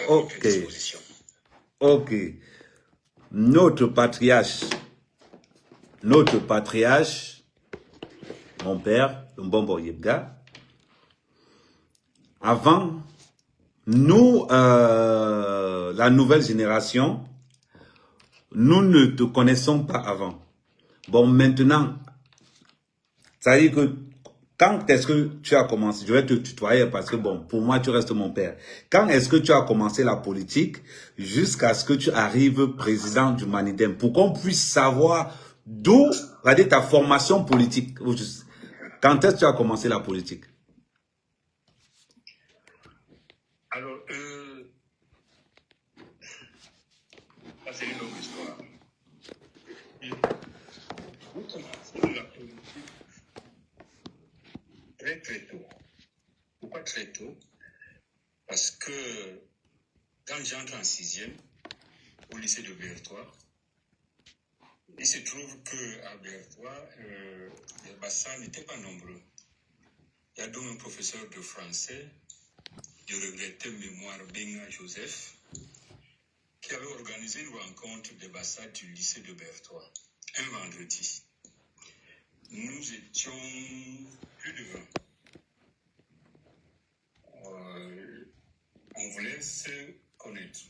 Ok. Ok. Notre patriarche, mon père, Mbombo Yebga, avant, nous, la nouvelle génération, nous ne te connaissons pas avant. Bon, maintenant, ça veut dire que quand est-ce que tu as commencé, je vais te tutoyer parce que bon, pour moi, tu restes mon père. Quand est-ce que tu as commencé la politique jusqu'à ce que tu arrives président du Manidem pour qu'on puisse savoir d'où, regardez ta formation politique. Quand est-ce que tu as commencé la politique? Alors, ça c'est une longue histoire. Vous commencez la politique très tôt. Pourquoi très tôt? Parce que quand j'entre en 6e au lycée de Berthois, il se trouve qu'à Berthois, les bassins n'étaient pas nombreux. Il y a donc un professeur de français, de regretté mémoire Benga Joseph, qui avait organisé une rencontre des bassins du lycée de Berthois, un vendredi. Nous étions plus de 20. On voulait se connaître.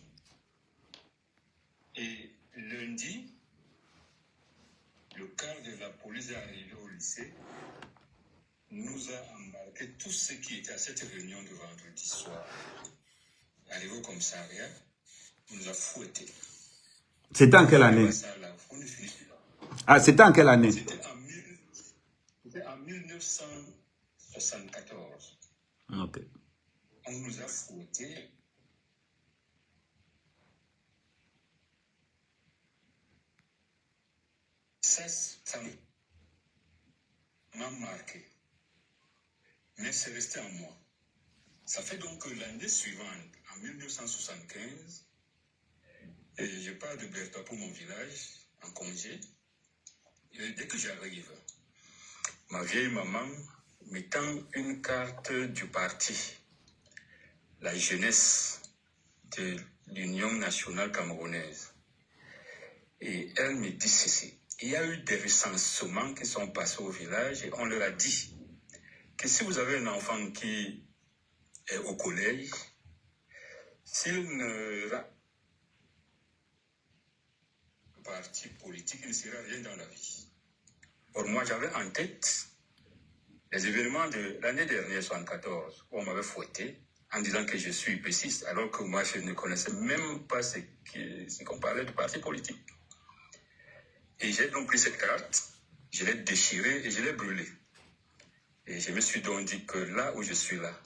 Et lundi, le quart de la police est arrivé au lycée, nous a embarqué tous ceux qui étaient à cette réunion de vendredi soir. Arrivé au commissariat, nous a fouettés. C'était en quelle année? Ah, c'était en quelle année? C'était en 1974. Ok. On nous a fouettés. Ça m'a marqué. Mais c'est resté en moi. Ça fait donc que l'année suivante, en 1975, et je pars de Berthois pour mon village, en congé. Et dès que j'arrive, ma vieille maman mettant une carte du parti, la jeunesse de l'Union nationale camerounaise. Et elle me dit ceci. Il y a eu des recensements qui sont passés au village et on leur a dit que si vous avez un enfant qui est au collège, s'il ne parti politique, il ne sera rien dans la vie. Or, moi, j'avais en tête les événements de l'année dernière, 74, où on m'avait fouetté en disant que je suis péciste, alors que moi, je ne connaissais même pas ce qu'on parlait de parti politique. Et j'ai donc pris cette carte, je l'ai déchirée et je l'ai brûlée. Et je me suis donc dit que là où je suis là,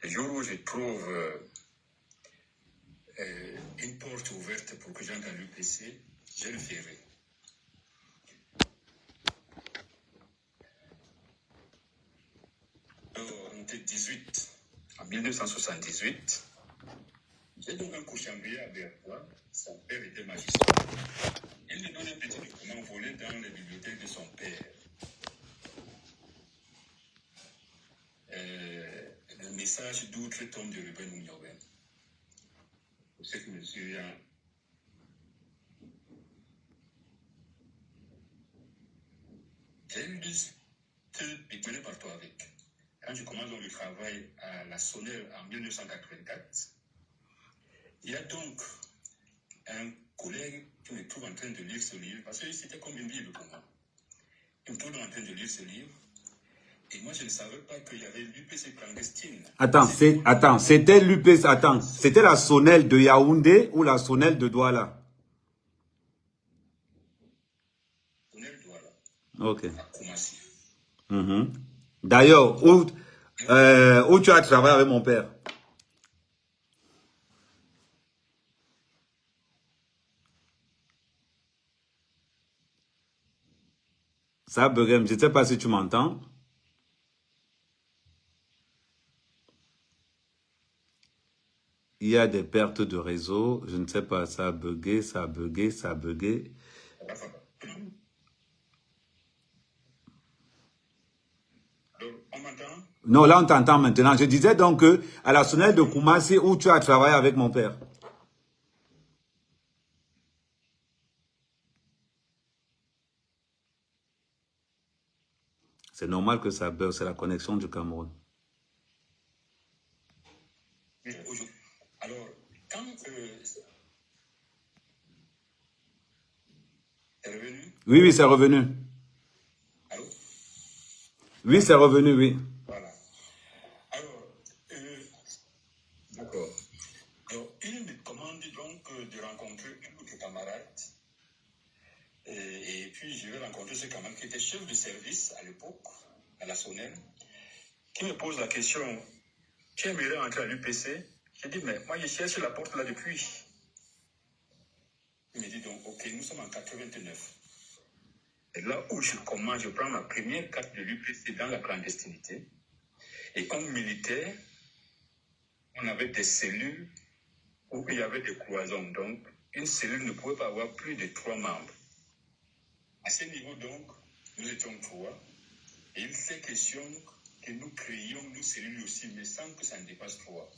le jour où je trouve une porte ouverte pour que j'entre à l'UPC, je le ferai. On était 18, en 1978. J'ai donc un couchambrier à Berthois, son père était magistrat. Il me donne un petit document volé dans les bibliothèques de son père. Le message d'outre-tombe de Ruben Ounioben. Pour ceux qui me souviennent. J'ai eu deux picolés partout avec. Quand je commence donc le travail à la Sonnelle en 1984, il y a donc un collègue qui me trouve en train de lire ce livre, parce que c'était comme une Bible pour moi. Il me trouve en train de lire ce livre, et moi je ne savais pas qu'il y avait l'UPC clandestine. Attends, c'était l'UPC, attends, c'était la Sonnelle de Yaoundé ou la Sonnelle de Douala? Sonnelle Douala. Ok. À Koumassi. D'ailleurs, où tu as travaillé avec mon père? Ça, Begem, je ne sais pas si tu m'entends. Il y a des pertes de réseau. Je ne sais pas, ça a bugué, ça a bugué, ça a bugué. Alors, on m'entend? Non, là, on t'entend maintenant. Je disais donc que à la Sonel de Koumassi, où tu as travaillé avec mon père. C'est normal que ça beurre, c'est la connexion du Cameroun. Alors, quand c'est revenu, Oui, oui, c'est revenu. allô? Oui, c'est revenu, oui. Voilà. Alors, d'accord. Alors, il me commande donc de rencontrer une autre camarade. Et puis, je vais rencontrer ce camarade qui était chef de service à l'époque, à la Sonel, qui me pose la question, tu aimerais entrer à l'UPC? Je dis, mais moi, je cherche la porte là depuis. Il me dit donc, ok, nous sommes en 89. Et là où je commence, je prends ma première carte de l'UPC dans la clandestinité. Et comme militaire, on avait des cellules où il y avait des cloisons. Donc, une cellule ne pouvait pas avoir plus de 3 membres. À ce niveau, donc, nous étions 3. Et il fait question que nous créions nos cellules aussi, mais sans que ça ne dépasse 3.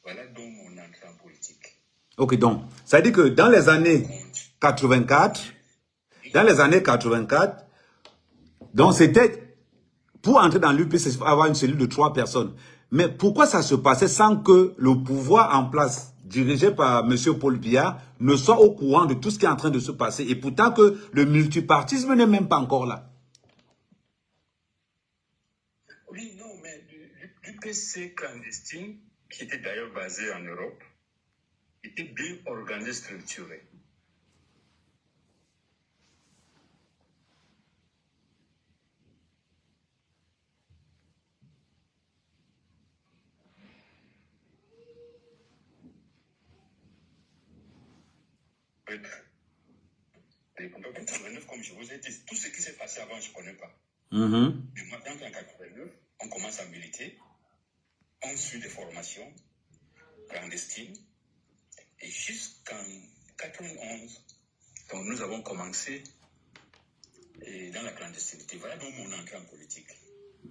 Voilà donc mon entrée en politique. Ok, donc, ça veut dire que dans les années 84, donc c'était, pour entrer dans l'UPC, il faut avoir une cellule de 3 personnes. Mais pourquoi ça se passait sans que le pouvoir en place, dirigé par M. Paul Biya, ne soit au courant de tout ce qui est en train de se passer? Et pourtant que le multipartisme n'est même pas encore là. Oui, non, mais l'UPC clandestine, qui était d'ailleurs basé en Europe, était bien organisé, structuré. Et en 89, comme je vous ai dit, tout ce qui s'est passé avant, je ne connais pas. Mais maintenant, en 89, on commence à militer, on suit des formations clandestines, et jusqu'en 91, donc nous avons commencé dans la clandestinité. Voilà donc mon entrée en politique.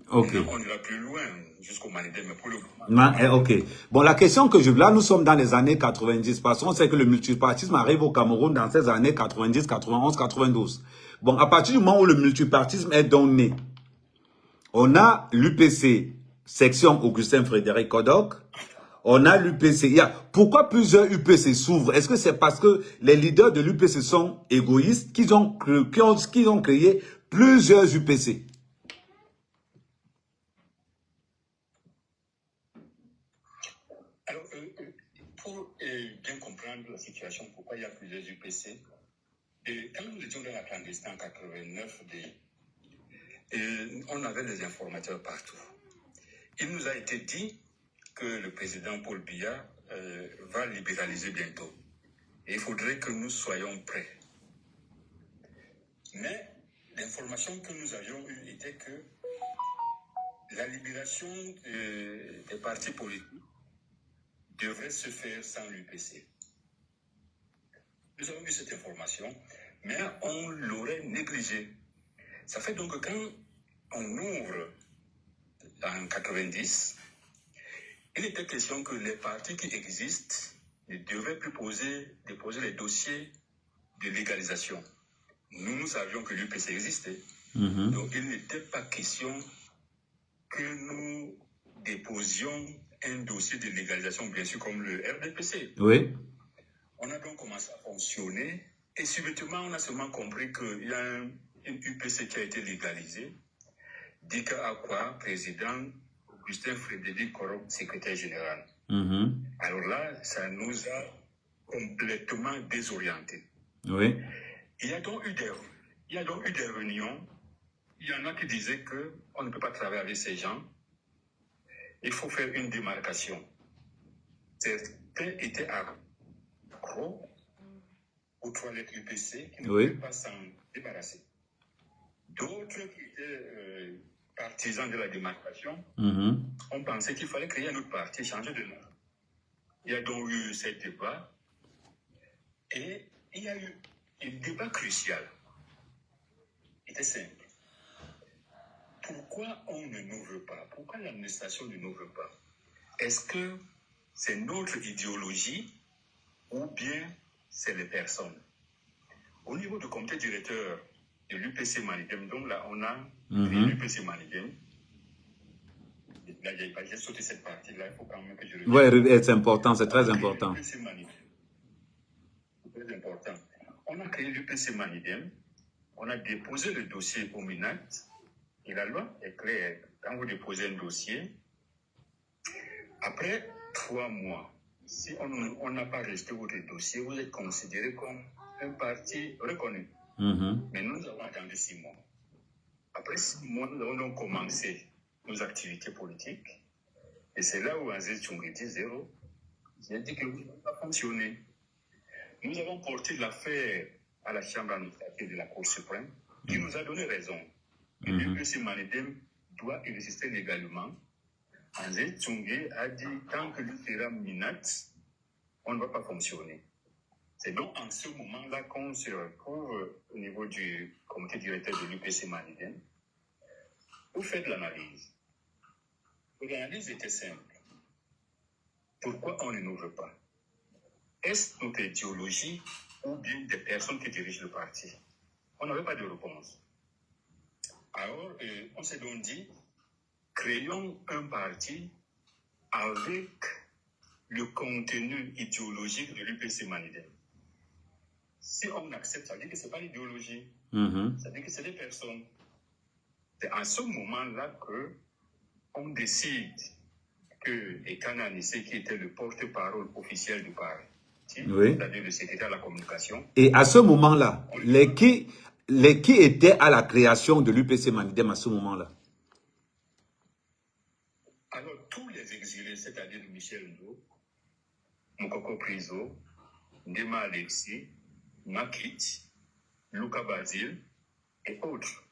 Ok. Maintenant, on ira plus loin jusqu'au Manidé, mais pour le moment. Non, ok. Bon, la question que là, nous sommes dans les années 90, parce qu'on sait que le multipartisme arrive au Cameroun dans ces années 90, 91, 92. Bon, à partir du moment où le multipartisme est donc né, on a l'UPC, section Augustin Frédéric Kodok, on a l'UPC. Pourquoi plusieurs UPC s'ouvrent? Est-ce que c'est parce que les leaders de l'UPC sont égoïstes qu'ils ont créé plusieurs UPC? Alors, pour bien comprendre la situation, pourquoi il y a plusieurs UPC, quand nous étions dans la clandestine en 89, on avait des informateurs partout. Il nous a été dit que le président Paul Biya va libéraliser bientôt. Et il faudrait que nous soyons prêts. Mais l'information que nous avions eue était que la libération des partis politiques devrait se faire sans l'UPC. Nous avons eu cette information, mais on l'aurait négligée. Ça fait donc que quand on ouvre en 90, il était question que les partis qui existent ne devraient plus déposer les dossiers de légalisation. Nous savions que l'UPC existait. Donc il n'était pas question que nous déposions un dossier de légalisation, bien sûr, comme le RDPC. Oui. On a donc commencé à fonctionner et subitement, on a seulement compris qu'il y a une UPC qui a été légalisée. Dika Akwa, président, Augustin Frédéric Korok, secrétaire général. Alors là, ça nous a complètement désorientés. Oui. Il y a donc eu des réunions. Il y en a qui disaient qu'on ne peut pas travailler avec ces gens. Il faut faire une démarcation. Certains étaient accros aux toilettes UPC qui ne pouvaient pas s'en débarrasser. D'autres qui étaient partisans de la démarcation ont pensé qu'il fallait créer un autre parti, changer de nom. Il y a donc eu ce débat et il y a eu un débat crucial. Il était simple. pourquoi on ne nous veut pas? Pourquoi l'administration ne nous veut pas? Est-ce que c'est notre idéologie ou bien c'est les personnes? Au niveau du comité directeur de l'UPC Manigem, donc là, on a l'UPC Manigem. Là, j'ai sauté cette partie-là, il faut quand même que je revienne. Oui, c'est important, c'est très important. C'est très important. On a créé l'UPC Manigem, on a déposé le dossier au MINAT, et la loi est claire. Quand vous déposez un dossier, après 3 mois, si on n'a pas rejeté votre dossier, vous êtes considéré comme un parti reconnu. Mais nous avons attendu 6 mois. Après 6 mois, nous avons donc commencé nos activités politiques. Et c'est là où Aziz Tchoungé dit zéro. J'ai dit que vous n'avez pas fonctionné. Nous avons porté l'affaire à la Chambre administrative de la Cour suprême, qui nous a donné raison. Que l'UPC Manigem doit exister légalement. Aziz Tchoungé a dit tant que lui sera minat, on ne va pas fonctionner. C'est donc en ce moment-là qu'on se retrouve au niveau du comité directeur de l'UPC Manigem. Vous faites l'analyse. L'analyse était simple. Pourquoi on ne nous veut pas? Est-ce notre idéologie ou bien des personnes qui dirigent le parti? On n'avait pas de réponse. Alors, on s'est donc dit, créons un parti avec le contenu idéologique de l'UPC Manigem. Si on accepte, ça veut dire que ce n'est pas l'idéologie. Ça veut dire que c'est des personnes. C'est à ce moment-là qu'on décide que Ekana Anissé, qui était le porte-parole officiel du parti, c'est-à-dire le secrétaire à la communication. Et à ce moment-là, les qui étaient à la création de l'UPC Manigem à ce moment-là? Alors, tous les exilés, c'est-à-dire Michel Ndo, Mokoko Priso, Ndema Alexis, Makit, Luca Basile et autres.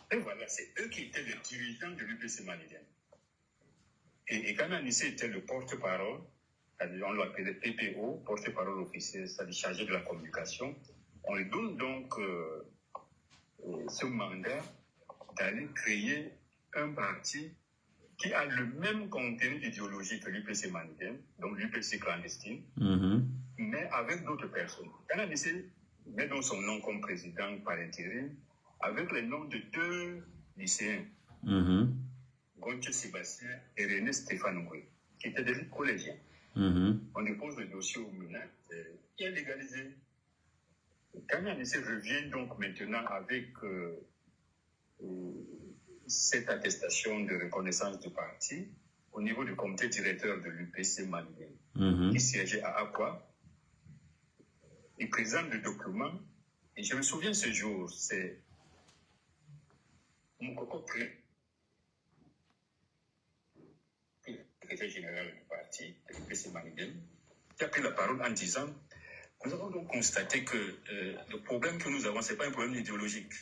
Et voilà, c'est eux qui étaient les dirigeants de l'UPC Manigem. Et Ekana Anissé était le porte-parole, on l'appelait PPO, porte-parole officiel, c'est-à-dire chargé de la communication. On lui donne donc ce mandat d'aller créer un parti qui a le même contenu idéologique que l'UPC Manigem, donc l'UPC clandestine, mais avec d'autres personnes. Ekana Anissé met donc son nom comme président par intérim, avec les noms de 2 lycéens, Gontier Sébastien et René Stéphane Ngoué, qui étaient des collégiens. On dépose le dossier au MINAT, qui est légalisé. Ekana Anissé revient donc maintenant avec cette attestation de reconnaissance du parti au niveau du comité directeur de l'UPC Manigem, qui siégeait à Akwa. Il présente le document, et je me souviens ce jour, c'est Mokoko Priso, le secrétaire général du parti, de l'UPC Manigem, qui a pris la parole en disant: nous avons donc constaté que le problème que nous avons, ce n'est pas un problème idéologique,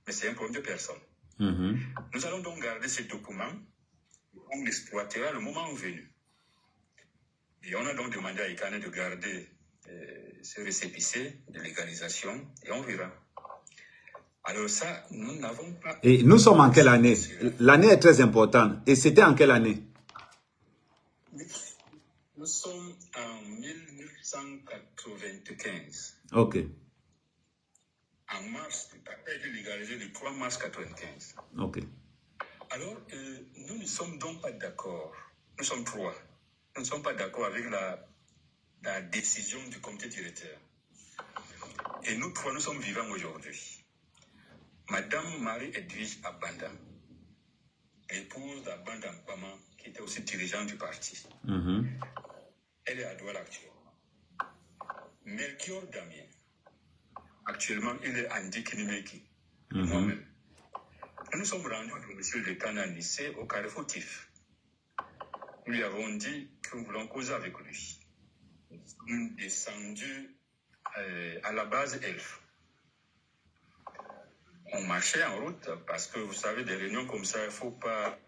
mais c'est un problème de personne. Nous allons donc garder ce document, on l'exploitera le moment venu. Et on a donc demandé à Ekana de garder ce récépissé de légalisation, et on verra. Alors ça, nous n'avons pas... Et nous sommes en quelle année? L'année est très importante. Et c'était en quelle année? Nous sommes en 1995. Ok. En mars, le papier a été légalisé le 3 mars 1995. Ok. Alors, nous ne sommes donc pas d'accord. Nous sommes 3. Nous ne sommes pas d'accord avec la décision du comité directeur. Et nous 3, nous sommes vivants aujourd'hui. Madame Marie-Edwige Abanda, épouse d'Abanda Mpama, qui était aussi dirigeante du parti. Elle est à Douala actuellement. Melchior Damien, actuellement, il est Andy Kinimeki, moi-même. Nous sommes rendus au domicile de Ekana Anissé au Carrefour Tif. Nous lui avons dit que nous voulons causer avec lui. Nous sommes descendus à la base Elf. On marchait en route parce que vous savez, des réunions comme ça, il ne faut pas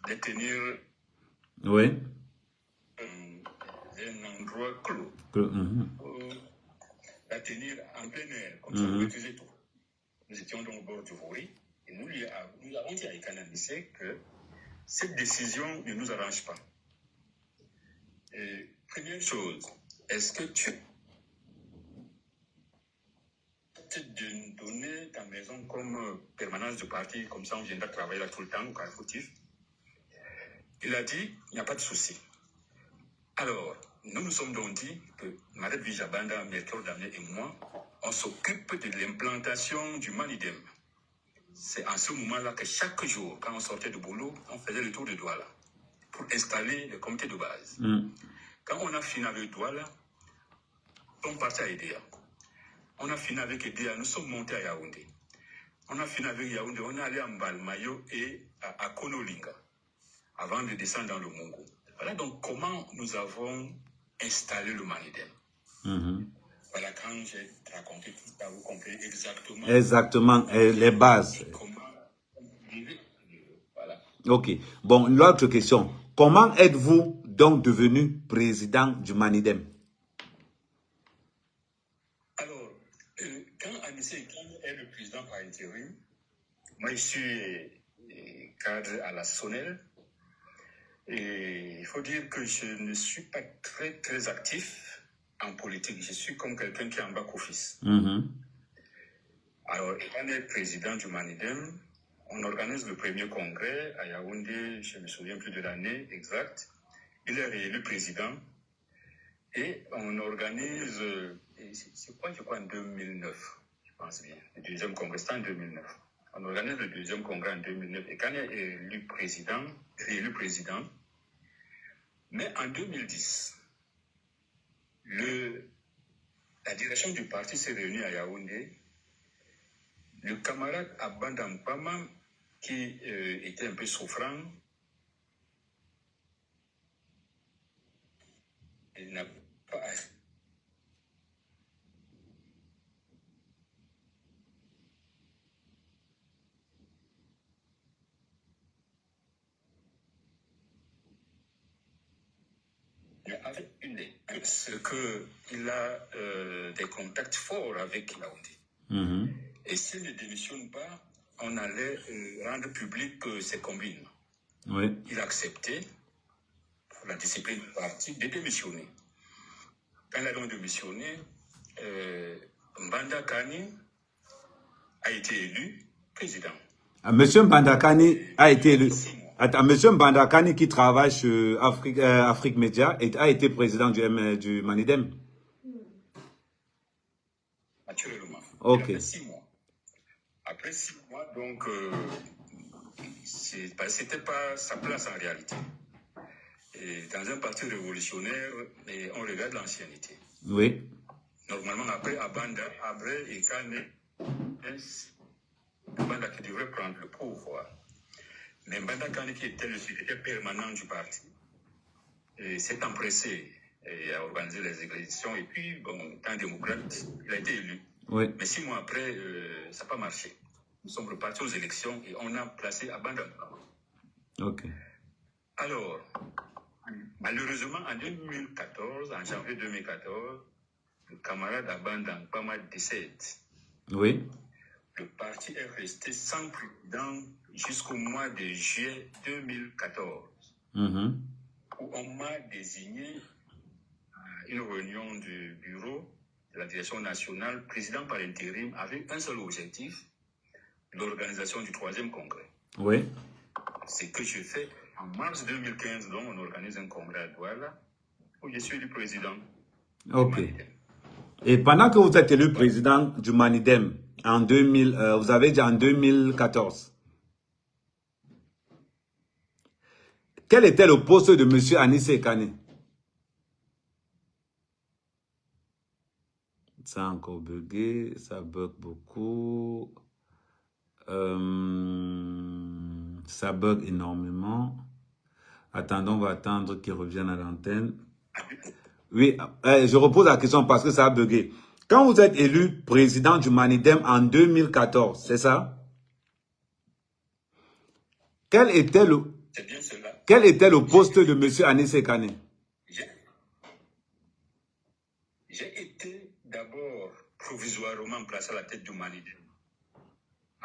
les tenir un endroit clos. La tenir en plein air, comme ça vous maîtrisez tout. Nous étions donc au bord du Vori et nous avons dit à Eka Anissé que cette décision ne nous arrange pas. Première chose, est-ce que tu de nous donner ta maison comme permanence du parti, comme ça on viendra travailler là tout le temps au Carrefourtif? Il a dit, il n'y a pas de souci. Alors, nous sommes donc dit que Mme Vijabanda, Melchior Damné et moi, on s'occupe de l'implantation du Manidem. C'est en ce moment-là que chaque jour, quand on sortait du boulot, on faisait le tour de Douala pour installer le comité de base. Quand on a fini avec Douala, on partait à Edea. On a fini avec Edea, nous sommes montés à Yaoundé. On a fini avec Yaoundé, on est allé à Mbalmayo et à Konolinga, avant de descendre dans le Mongo. Voilà donc comment nous avons installé le Manidem. Voilà, quand j'ai raconté tout ça, vous comprenez exactement. Exactement, les bases. Comment voilà. Ok. Bon, l'autre question. Comment êtes-vous donc devenu président du Manidem? Alors, quand Anissé est le président par intérim, moi je suis cadre à la Sonnelle. Et il faut dire que je ne suis pas très actif en politique. Je suis comme quelqu'un qui est en back-office. Alors, étant est président du Manidem, on organise le premier congrès à Yaoundé, je ne me souviens plus de l'année exacte. Il est réélu président. Et on organise, c'est quoi, je crois, en 2009, je pense bien. Le deuxième congrès, c'était en 2009. On organise le deuxième congrès en 2009. Et quand il est réélu président, mais en 2010, la direction du parti s'est réunie à Yaoundé. Le camarade Abanda Mpama, qui était un peu souffrant, il n'a pas avec c'est qu'il a des contacts forts avec Yaoundé. Et s'il ne démissionne pas, on allait rendre public ses combines. Oui. Il a accepté, pour la discipline du parti, de démissionner. Quand il a donc démissionné, Mbanda Kani a été élu président. Monsieur Mbandakani a été élu. Attends, Monsieur Mbandakani qui travaille chez Afrique Média a été président du Manidem. Naturellement. Ok. Il a fait 6 mois. Après 6 mois, donc, c'était pas sa place en réalité. Et dans un parti révolutionnaire, on regarde l'ancienneté. Oui. Normalement, après Abanda, Abré et Kane, Mbanda qui devrait prendre le pouvoir. Mais Mbanda Kane, qui était le secrétaire permanent du parti, s'est empressé à organiser les élections. Et puis, bon, étant démocrate, il a été élu. Oui. Mais 6 mois après, ça n'a pas marché. Nous sommes repartis aux élections et on a placé Abanda. Ok. Alors, malheureusement, en 2014, en janvier 2014, le camarade Abanda Mpama décède. Oui. Le parti est resté sans président jusqu'au mois de juillet 2014, où on m'a désigné à une réunion du bureau de la direction nationale, président par intérim, avec un seul objectif, l'organisation du 3e congrès. Oui. C'est que je fais en mars 2015, donc on organise un congrès à Douala, où je suis le président. Ok. Et pendant que vous êtes élu président du Manidem, en 2000, vous avez dit en 2014, quel était le poste de M. Anissé Kane? Ça a encore bugué, ça bug beaucoup. Ça bug énormément. Attendons, on va attendre qu'il revienne à l'antenne. Oui, je repose la question parce que ça a bugué. Quand vous êtes élu président du Manidem en 2014, c'est ça? Quel était le poste de M. Anissé Kane? J'ai été d'abord provisoirement placé à la tête du Manidem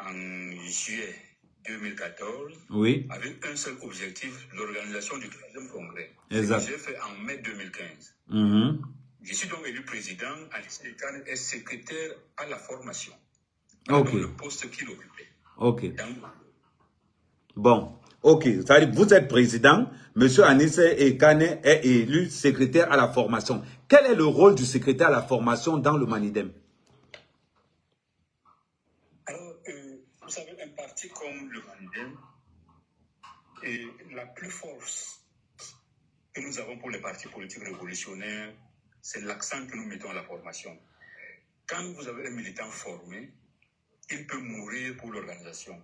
en juillet 2014, Oui. avec un seul objectif, l'organisation du 3e congrès. Exact. Ce que j'ai fait en mai 2015. Mhm. Je suis donc élu président. Alice Ekane est secrétaire à la formation. Ok. Dans le poste qu'il occupait. Ok. Donc, Bon. Ok. C'est-à-dire, vous êtes président, monsieur Anis Ekane est élu secrétaire à la formation. Quel est le rôle du secrétaire à la formation dans le Manidem? alors, vous savez, un parti comme le Manidem, et la plus force que nous avons pour les partis politiques révolutionnaires, c'est l'accent que nous mettons à la formation. Quand vous avez un militant formé, il peut mourir pour l'organisation.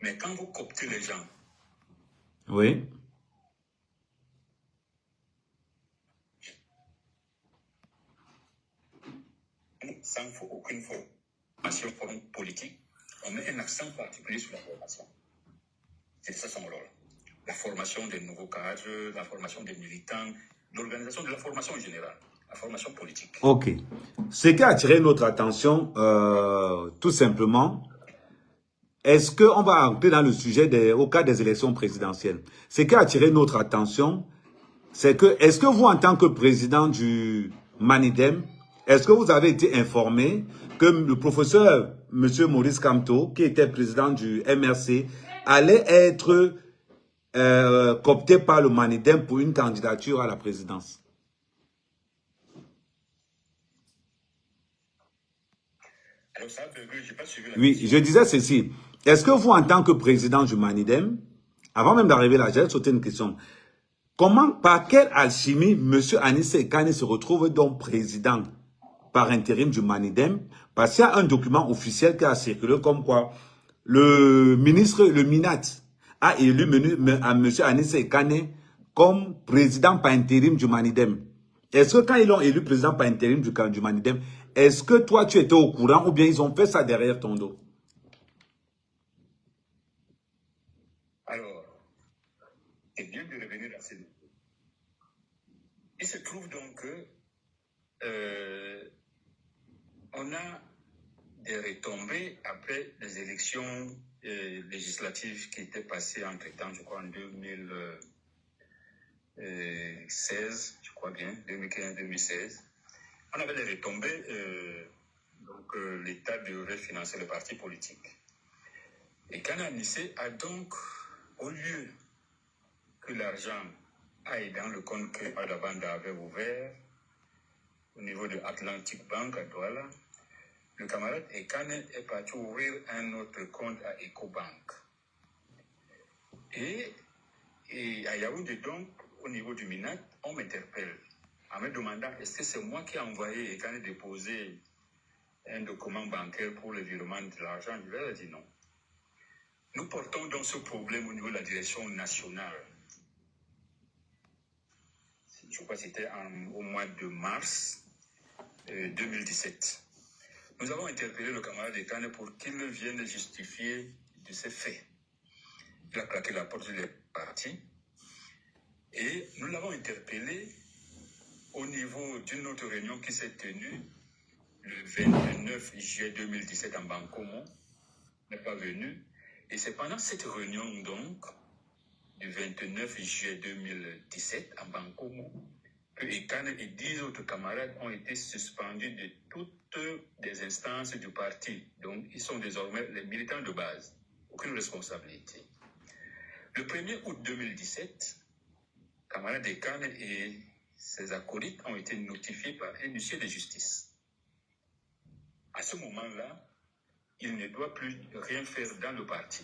Mais quand vous cooptez les gens, Oui. sans aucune formation politique, on met un accent particulier sur la formation. C'est ça son rôle. La formation des nouveaux cadres, la formation des militants, l'organisation de la formation en général, la formation politique. Ok. Ce qui a attiré notre attention, tout simplement, est-ce qu'on va entrer dans le sujet au cas des élections présidentielles? Ce qui a attiré notre attention, c'est que, est-ce que vous, en tant que président du Manidem, est-ce que vous avez été informé que le professeur, M. Maurice Kamto, qui était président du MRC, allait être coopté par le Manidem pour une candidature à la présidence? Alors ça, je n'ai pas suivi la Oui, question. je disais ceci. Est-ce que vous, en tant que président du Manidem, avant même d'arriver là, j'ai sauté une question. Comment, par quelle alchimie, M. Anis Ekane se retrouve donc président par intérim du Manidem? Parce qu'il y a un document officiel qui a circulé comme quoi le ministre, le Minat, a élu M. Anis Ekane comme président par intérim du Manidem. Est-ce que quand ils l'ont élu président par intérim du Manidem, est-ce que toi tu étais au courant ou bien ils ont fait ça derrière ton dos? Alors, c'est bien de revenir à ces. Il se trouve donc que on a des retombées après les élections législatives qui étaient passées entre-temps, je crois en 2016, je crois bien, 2015-2016. On avait des retombées, donc l'État devrait financer le parti politique. Et Ekane Anissé a donc, au lieu que l'argent aille dans le compte que Adabanda avait ouvert au niveau de Atlantic Bank à Douala, le camarade Ekane est parti ouvrir un autre compte à EcoBank. Et à Yaoundé, donc, au niveau du MINAT, on m'interpelle en me demandant est-ce que c'est moi qui ai envoyé Ekane déposer un document bancaire pour le virement de l'argent. Je leur ai dit non. Nous portons donc ce problème au niveau de la direction nationale. Je crois que c'était au mois de mars 2017. Nous avons interpellé le camarade Ekane pour qu'il vienne justifier de ces faits. Il a claqué la porte des partis et nous l'avons interpellé au niveau d'une autre réunion qui s'est tenue le 29 juillet 2017 en Bankomo. Il n'est pas venu. Et c'est pendant cette réunion donc du 29 juillet 2017 à Bankomo que Ekane et 10 autres camarades ont été suspendus de toutes les instances du parti. Donc, ils sont désormais les militants de base. Aucune responsabilité. Le 1er août 2017, camarade Ekane et ses acolytes ont été notifiés par un huissier de justice. À ce moment-là, il ne doit plus rien faire dans le parti.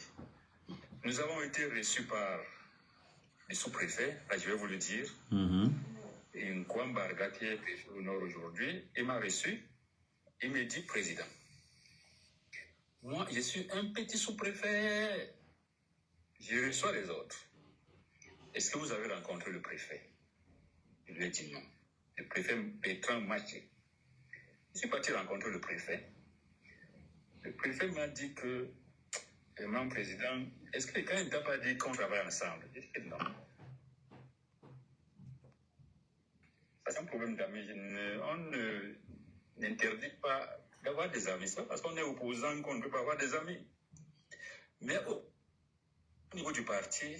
Nous avons été reçus par les sous-préfets, là je vais vous le dire, et Nkwambarga qui est préfet au Nord aujourd'hui, il m'a reçu, il me dit président. Moi, je suis un petit sous-préfet, je reçois les autres. Est-ce que vous avez rencontré le préfet? Je lui ai dit non. Le préfet Bertrand Maché. Je suis parti rencontrer le préfet. Le préfet m'a dit que, mon président, est-ce que quand il t'a pas dit qu'on travaille ensemble? J'ai dit non. C'est un problème d'amis. On n'interdit pas d'avoir des amis. C'est pas parce qu'on est opposant qu'on ne peut pas avoir des amis. Mais au niveau du parti,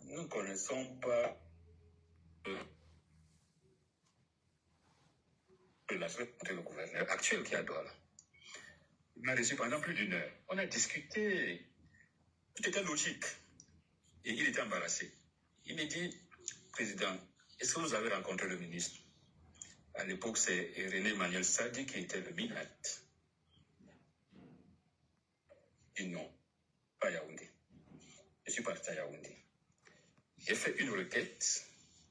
nous ne connaissons pas la secrétaire du gouverneur actuel qui est à Douala. Il m'a reçu pendant plus d'1 heure. On a discuté. Tout était logique. Et il était embarrassé. Il me dit, Président, est-ce que vous avez rencontré le ministre? À l'époque, c'est René Emmanuel Sadi qui était le MINAT. Il dit non, pas à Yaoundé. Je suis parti à Yaoundé. J'ai fait une requête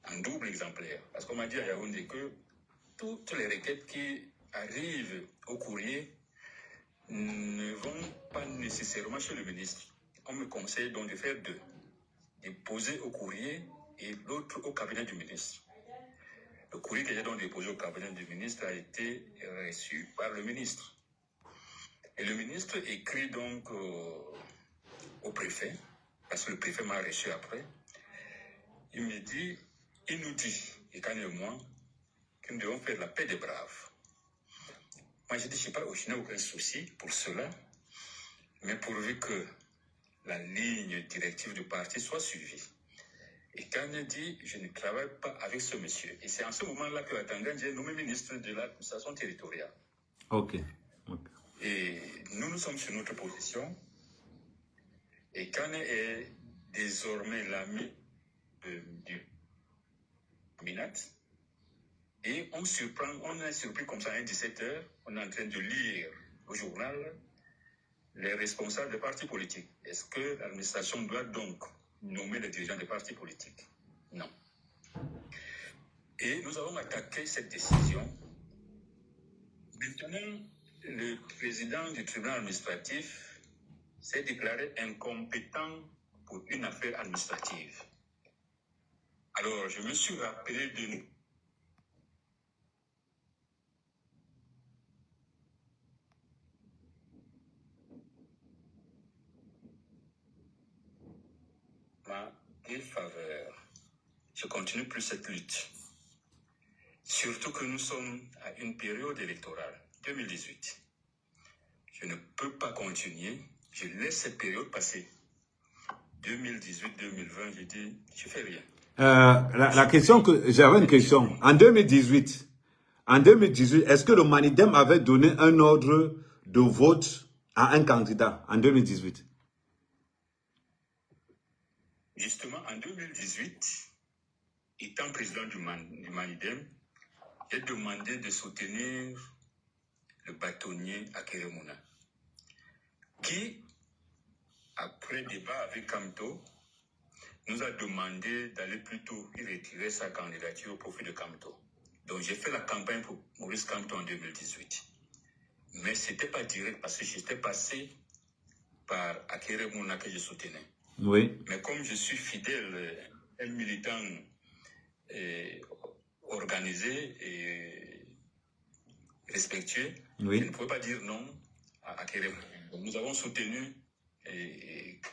en double exemplaire. Parce qu'on m'a dit à Yaoundé que toutes les requêtes qui arrivent au courrier ne vont pas nécessairement chez le ministre. On me conseille donc de faire 2. Déposer au courrier et l'autre au cabinet du ministre. Le courrier que j'ai donc déposé au cabinet du ministre a été reçu par le ministre. Et le ministre écrit donc au préfet, parce que le préfet m'a reçu après. Il nous dit, et Kane et moi, que nous devons faire la paix des braves. Moi, j'ai dit, je n'ai aucun souci pour cela, mais pourvu que la ligne directive du parti soit suivie. Et Kane dit, je ne travaille pas avec ce monsieur. Et c'est en ce moment-là que Atangan est nommé ministre de l'administration territoriale. Ok. Et nous sommes sur notre position. Et Kane est désormais l'ami du Minat. Et on est surpris comme ça à 17h, on est en train de lire au journal les responsables des partis politiques. Est-ce que l'administration doit donc nommer les dirigeants des partis politiques? Non. Et nous avons attaqué cette décision. Maintenant, le président du tribunal administratif s'est déclaré incompétent pour une affaire administrative. Alors, je me suis rappelé de nous. Ma défaveur. Je continue plus cette lutte. Surtout que nous sommes à une période électorale, 2018. Je ne peux pas continuer. Je laisse cette période passer. 2018-2020, j'ai dit, je fais rien. La question que j'avais une question. En 2018, est-ce que le Manidem avait donné un ordre de vote à un candidat en 2018? Justement, en 2018, étant président du Manidem, j'ai demandé de soutenir le bâtonnier Akeremouna, qui, après débat avec Kamto, nous a demandé d'aller plutôt retirer sa candidature au profit de Kamto. Donc j'ai fait la campagne pour Maurice Kamto en 2018. Mais ce n'était pas direct parce que j'étais passé par Akeremouna que je soutenais. Oui. Mais comme je suis fidèle, un militant organisé et respectueux, Oui. je ne pouvais pas dire non à Akeremouna. Donc nous avons soutenu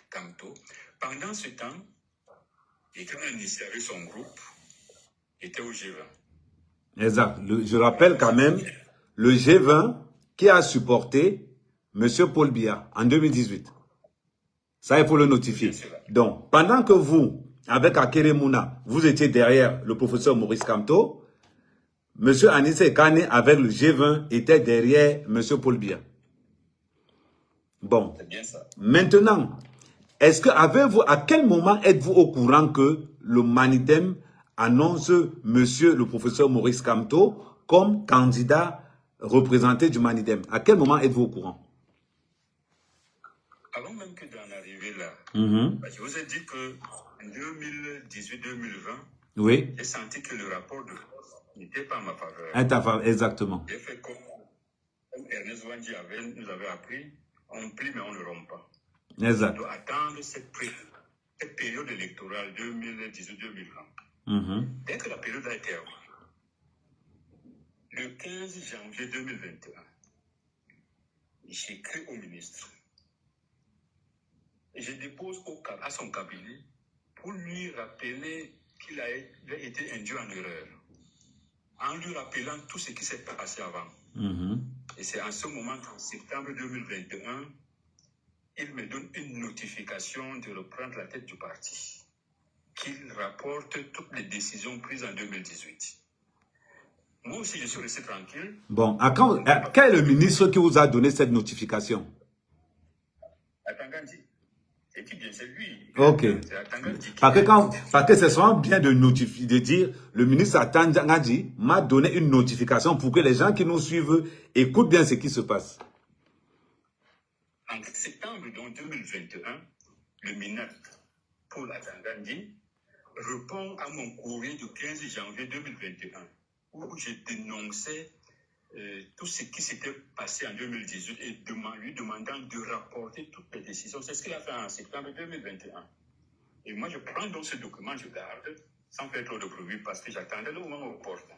Kamto. Pendant ce temps, et quand on a initié avec son groupe, il était au G20. Exact. Je rappelle quand même le G20 qui a supporté M. Paul Biya en 2018. Ça, il faut le notifier. Donc, pendant que vous, avec Akeremouna, vous étiez derrière le professeur Maurice Kamto, M. Anissé Kane, avec le G20, était derrière M. Paul Biya. Bon. C'est bien ça. Maintenant, est-ce que à quel moment êtes-vous au courant que le Manidem annonce monsieur le professeur Maurice Kamto comme candidat représenté du Manidem? À quel moment êtes-vous au courant? Avant même que d'en arriver là, je vous ai dit que en 2018-2020, oui, j'ai senti que le rapport de force n'était pas en ma faveur. Exactement. J'ai fait comme Ernest Wandji nous avait appris, on plie mais on ne rompt pas. Exact. On doit attendre cette période électorale 2018-2020. Dès que la période a été arrivée, le 15 janvier 2021, j'écris au ministre. Et je dépose à son cabinet pour lui rappeler qu'il a été induit en erreur, en lui rappelant tout ce qui s'est passé avant. Et c'est en ce moment qu'en septembre 2021, il me donne une notification de reprendre la tête du parti, qu'il rapporte toutes les décisions prises en 2018. Moi aussi, je suis resté tranquille. Bon, quel est le ministre qui vous a donné cette notification? Atangandi. Et qui bien, c'est lui. Ok. C'est Atangandi. Parce que c'est souvent bien de notifier, de dire, le ministre Atangandi m'a donné une notification pour que les gens qui nous suivent écoutent bien ce qui se passe. En septembre 2021, le MINAC, Paul Atangandi, répond à mon courrier du 15 janvier 2021, où je dénonçais tout ce qui s'était passé en 2018 et lui demandant de rapporter toutes les décisions. C'est ce qu'il a fait en septembre 2021. Et moi, je prends donc ce document, je garde, sans faire trop de bruit, parce que j'attendais le moment opportun.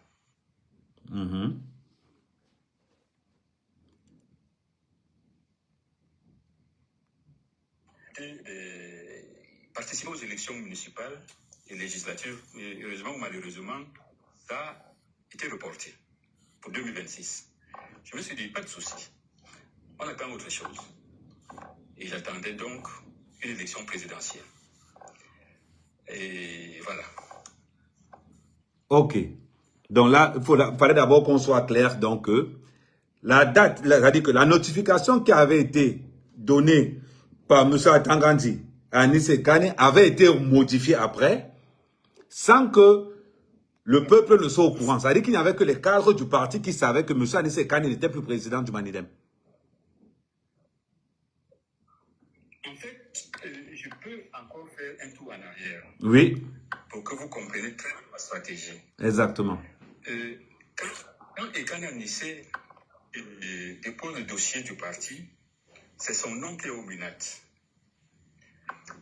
Participer aux élections municipales et législatives, et heureusement ou malheureusement, ça a été reporté pour 2026. Je me suis dit, pas de souci, on attend autre chose. Et j'attendais donc une élection présidentielle. Et voilà. Ok. Donc là, fallait d'abord qu'on soit clair. Donc, la date, c'est-à-dire que la notification qui avait été donnée par M. Atangandi à Anis Kane avait été modifiée après, sans que le peuple ne soit au courant. C'est-à-dire qu'il n'y avait que les cadres du parti qui savaient que M. Anis Kane n'était plus président du Manidem. En fait, je peux encore faire un tour en arrière. Oui. Pour que vous compreniez très bien ma stratégie. Exactement. Quand Ekane Anissé dépose le dossier du parti, c'est son nom qui est au MINAT.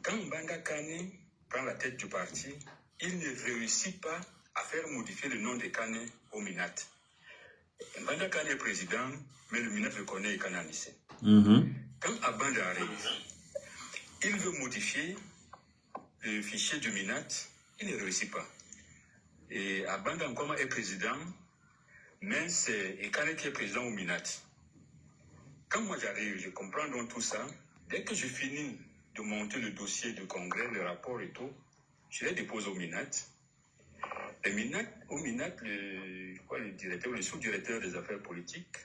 Quand Mbanda Kane prend la tête du parti, il ne réussit pas à faire modifier le nom de Kane au MINAT. Mbanda Kane est président, mais le MINAT reconnaît Ekane Anissé. Quand Abanda arrive, il veut modifier le fichier du MINAT, il ne réussit pas. Et Abanda Nkoma est président, mais c'est Ekane qui est président au MINAT. Quand moi j'arrive, je comprends donc tout ça. Dès que je finis de monter le dossier du congrès, le rapport et tout, je les dépose au MINAT. Au MINAT, le directeur, le sous-directeur des affaires politiques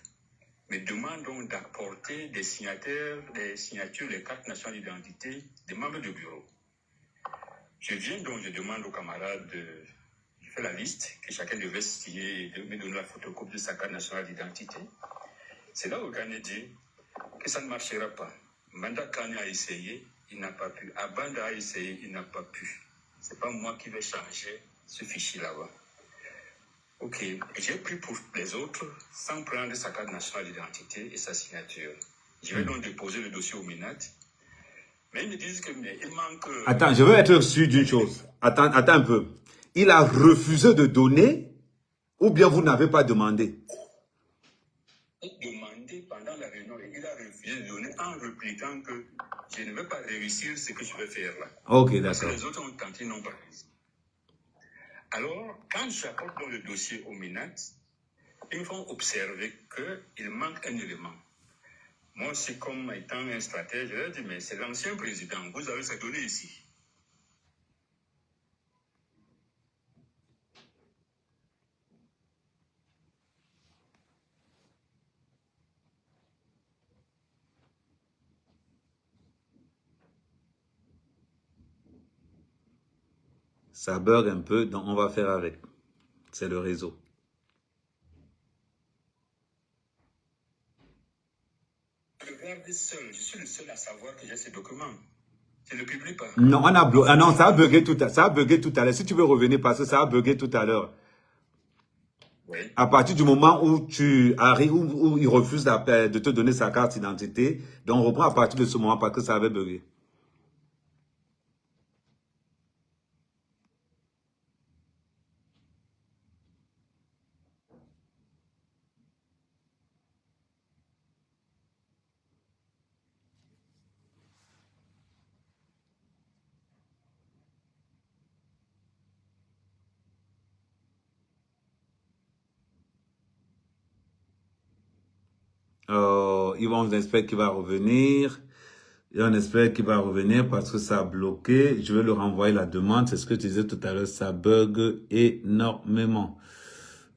me demande donc d'apporter des signatures, les cartes nationales d'identité des membres du bureau. Je viens donc, je demande aux camarades, je fais la liste, que chacun devait signer et me donner la photocopie de sa carte nationale d'identité. C'est là où Kane dit que ça ne marchera pas. Mbanda Kane a essayé, il n'a pas pu. Abanda a essayé, il n'a pas pu. C'est pas moi qui vais changer ce fichier là-bas. Ok, j'ai pris pour les autres sans prendre sa carte nationale d'identité et sa signature. Je vais donc déposer le dossier au MINAT. Mais ils me disent que il manque... Attends, je veux être sûr d'une chose. Attends un peu. Il a refusé de donner ou bien vous n'avez pas demandé? Demandé pendant la réunion et il a refusé de donner en répliquant que je ne vais pas réussir ce que je vais faire là. Ok, d'accord. Parce que les autres ont tenté, n'ont pas réussi. Alors, quand j'apporte dans le dossier au MINAT, ils me font observer qu'il manque un élément. Moi, c'est comme étant un stratège, je leur dis, mais c'est l'ancien président, vous avez ces données ici. Ça bug un peu, donc on va faire avec. C'est le réseau. Regardez seul, je suis le seul à savoir que j'ai ces documents. Je ne le publie pas. Non, ah non, ça a bugué tout à l'heure. Si tu veux revenir, parce que ça a bugué tout à l'heure. Oui. À partir du moment où tu arrives, où il refuse de te donner sa carte d'identité, donc on reprend à partir de ce moment parce que ça avait bugué. on espère qu'il va revenir. Et on espère qu'il va revenir parce que ça a bloqué. Je vais leur renvoyer la demande. C'est ce que tu disais tout à l'heure. Ça bug énormément.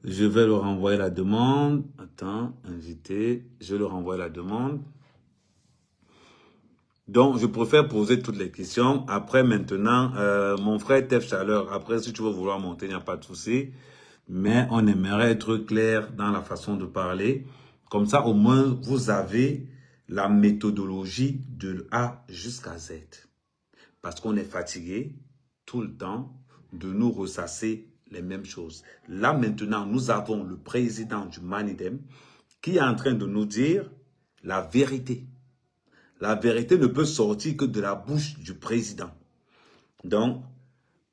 Je vais leur renvoyer la demande. Attends, invité. Je leur renvoie la demande. Donc, je préfère poser toutes les questions. Après, maintenant, mon frère Tef Chaleur, après, si tu veux vouloir monter, il n'y a pas de souci. Mais on aimerait être clair dans la façon de parler. Comme ça, au moins, vous avez la méthodologie de A jusqu'à Z. Parce qu'on est fatigué tout le temps de nous ressasser les mêmes choses. Là, maintenant, nous avons le président du Manidem qui est en train de nous dire la vérité. La vérité ne peut sortir que de la bouche du président. Donc,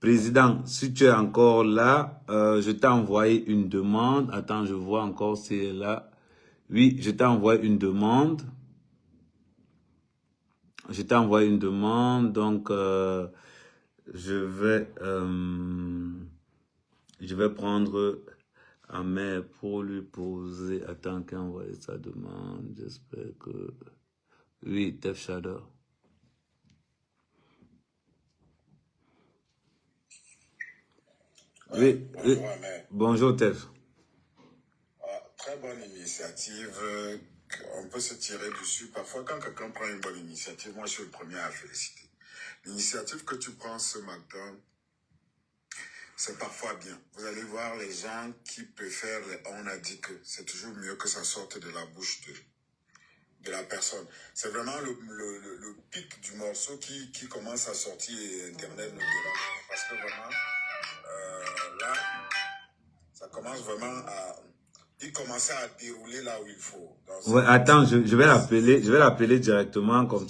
président, si tu es encore là, je t'ai envoyé une demande. Attends, je vois encore si elle est là. Oui, je t'ai envoyé une demande. Je t'ai envoyé une demande, donc je vais prendre Ahmed pour lui poser. Attends qu'il a envoyé sa demande. J'espère que... Oui, Tef Shadow. Oui, Bonjour Ahmed. Bonjour Tef. Très bonne initiative. On peut se tirer dessus. Parfois, quand quelqu'un prend une bonne initiative, moi je suis le premier à féliciter. L'initiative que tu prends ce matin, c'est parfois bien. Vous allez voir les gens qui préfèrent les on a dit que c'est toujours mieux que ça sorte de la bouche de la personne. C'est vraiment le pic du morceau qui commence à sortir et Internet nous dérange. Parce que vraiment, là, ça commence vraiment à... Il commençait à dérouler là où il faut. Ouais, attends, je vais l'appeler directement comme